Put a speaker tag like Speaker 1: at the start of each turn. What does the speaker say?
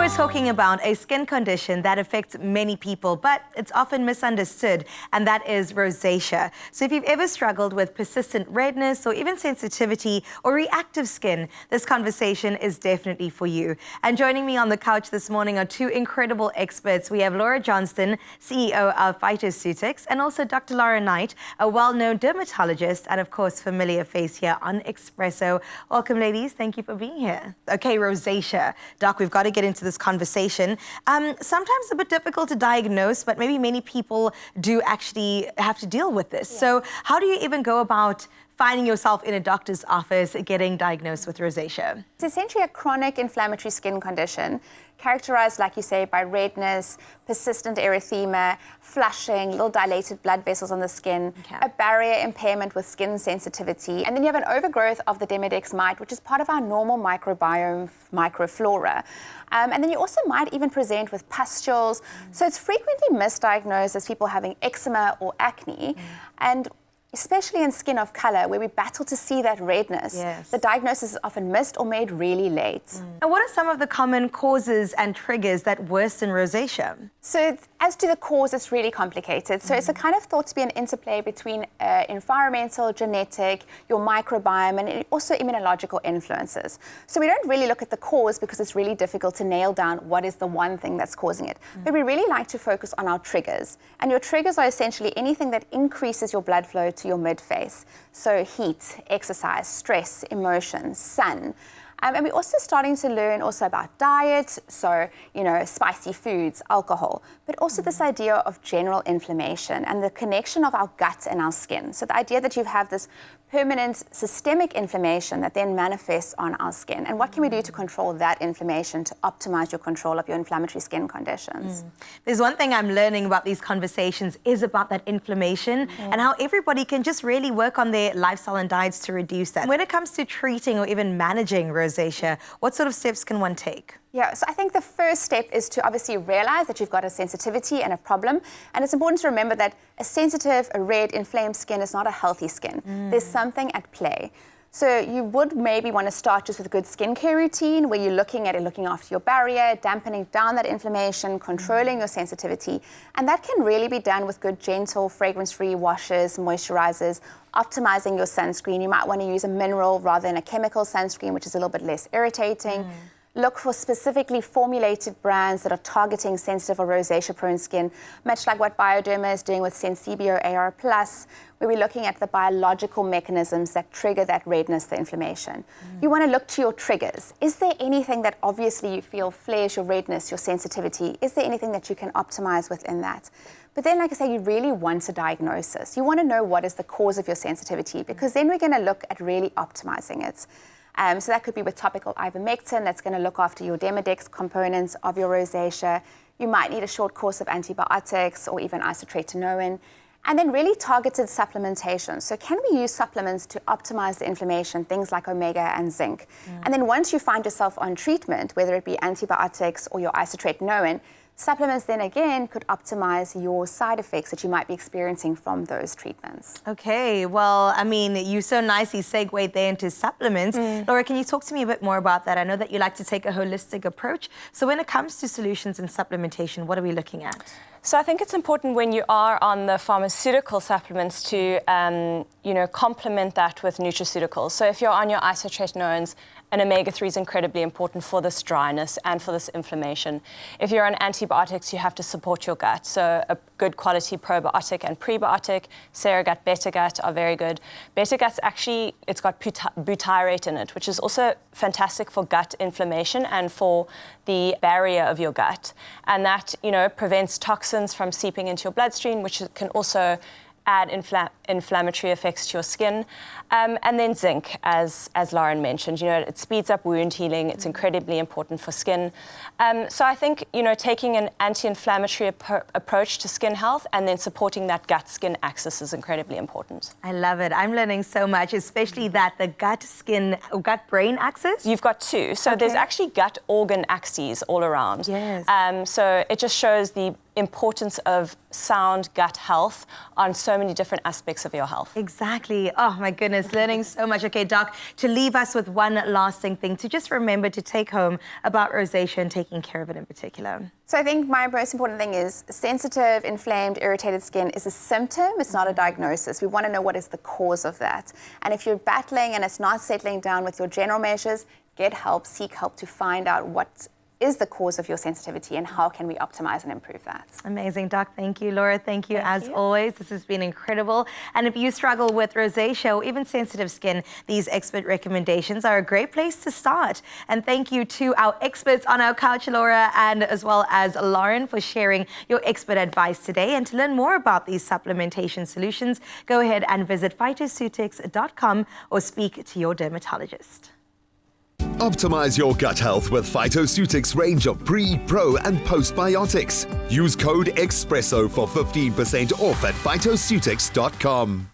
Speaker 1: we're talking about a skin condition that affects many people, but it's often misunderstood, and that is rosacea. So if you've ever struggled with persistent redness or even sensitivity or reactive skin, this conversation is definitely for you. And joining me on the couch this morning are two incredible experts. We have Laura Johnston, CEO of Phytoceutics, and also Dr. Laura Knight, a well-known dermatologist and, of course, familiar face here on Expresso. Welcome, ladies. Thank you for being here. Okay, rosacea. Doc, we've got to get into this conversation. Sometimes a bit difficult to diagnose, but maybe many people do actually have to deal with this. Yeah. So how do you even go about finding yourself in a doctor's office getting diagnosed with rosacea?
Speaker 2: It's essentially a chronic inflammatory skin condition characterized, like you say, by redness, persistent erythema, flushing, little dilated blood vessels on the skin, a barrier impairment with skin sensitivity, and then you have an overgrowth of the Demodex mite, which is part of our normal microbiome, microflora. And then you also might even present with pustules. So it's frequently misdiagnosed as people having eczema or acne. And especially in skin of color, where we battle to see that redness, the diagnosis is often missed or made really late.
Speaker 1: And what are some of the common causes and triggers that worsen rosacea?
Speaker 2: So as to the cause, it's really complicated. So it's a kind of thought to be an interplay between environmental, genetic, your microbiome, and also immunological influences. So we don't really look at the cause because it's really difficult to nail down what is the one thing that's causing it. But we really like to focus on our triggers. And your triggers are essentially anything that increases your blood flow to your midface. So heat, exercise, stress, emotions, sun. And we're also starting to learn also about diet, so, spicy foods, alcohol, but also this idea of general inflammation and the connection of our gut and our skin. So the idea that you have this permanent systemic inflammation that then manifests on our skin. And what can we do to control that inflammation to optimize your control of your inflammatory skin conditions?
Speaker 1: There's one thing I'm learning about these conversations is about that inflammation and how everybody can just really work on their lifestyle and diets to reduce that. When it comes to treating or even managing rosacea, what sort of steps can one take?
Speaker 2: Yeah, so I think the first step is to obviously realize that you've got a sensitivity and a problem. And it's important to remember that a sensitive, a red, inflamed skin is not a healthy skin. There's something at play. So you would maybe want to start just with a good skincare routine where you're looking at it, looking after your barrier, dampening down that inflammation, controlling your sensitivity. And that can really be done with good, gentle, fragrance-free washes, moisturizers, optimizing your sunscreen. You might want to use a mineral rather than a chemical sunscreen, which is a little bit less irritating. Look for specifically formulated brands that are targeting sensitive or rosacea-prone skin, much like what Bioderma is doing with Sensibio AR+, where we're looking at the biological mechanisms that trigger that redness, the inflammation. You want to look to your triggers. Is there anything that obviously you feel flares your redness, your sensitivity? Is there anything that you can optimize within that? But then, like I say, you really want a diagnosis. You want to know what is the cause of your sensitivity, because then we're going to look at really optimizing it. So that could be with topical ivermectin that's going to look after your Demodex components of your rosacea. You might need a short course of antibiotics or even isotretinoin. And then really targeted supplementation. So can we use supplements to optimize the inflammation, things like omega and zinc? And then once you find yourself on treatment, whether it be antibiotics or your isotretinoin, supplements then again could optimize your side effects that you might be experiencing from those treatments.
Speaker 1: Okay, well, I mean, you so nicely segued there into supplements. Laura, can you talk to me a bit more about that? I know that you like to take a holistic approach. So when it comes to solutions and supplementation, what are we looking at?
Speaker 3: So I think it's important when you are on the pharmaceutical supplements to, complement that with nutraceuticals. So if you're on your isotretinoins, an omega-3 is incredibly important for this dryness and for this inflammation. If you're on antibiotics, you have to support your gut. So a good quality probiotic and prebiotic, Seragut, Betagut are very good. Betagut's actually, it's got butyrate in it, which is also fantastic for gut inflammation and for the barrier of your gut. And that, prevents toxins from seeping into your bloodstream, which can also add inflammatory effects to your skin. And then zinc, as Lauren mentioned, it speeds up wound healing. It's incredibly important for skin. So I think, taking an anti-inflammatory approach to skin health and then supporting that gut-skin axis is incredibly important.
Speaker 1: I love it. I'm learning so much, especially that the gut-skin, gut-brain axis.
Speaker 3: You've got two. So there's actually gut organ axes all around.
Speaker 1: Yes.
Speaker 3: So it just shows the importance of sound gut health on so many different aspects of your health.
Speaker 1: Exactly. Oh my goodness, learning so much. Okay, Doc, to leave us with one lasting thing to just remember to take home about rosacea and taking care of it in particular.
Speaker 2: So I think my most important thing is sensitive, inflamed, irritated skin is a symptom, it's not a diagnosis. We want to know what is the cause of that. And if you're battling and it's not settling down with your general measures, get help, seek help to find out what is the cause of your sensitivity and how can we optimize and improve that.
Speaker 1: Amazing, Doc. Thank you, Laura. Thank you as always. This has been incredible. And if you struggle with rosacea or even sensitive skin, these expert recommendations are a great place to start. And thank you to our experts on our couch, Laura, and as well as Lauren, for sharing your expert advice today. And to learn more about these supplementation solutions, go ahead and visit phytoceutics.com or speak to your dermatologist.
Speaker 4: Optimize your gut health with Phytoceutics range of pre, pro, and postbiotics. Use code Expresso for 15% off at phytoceutics.com.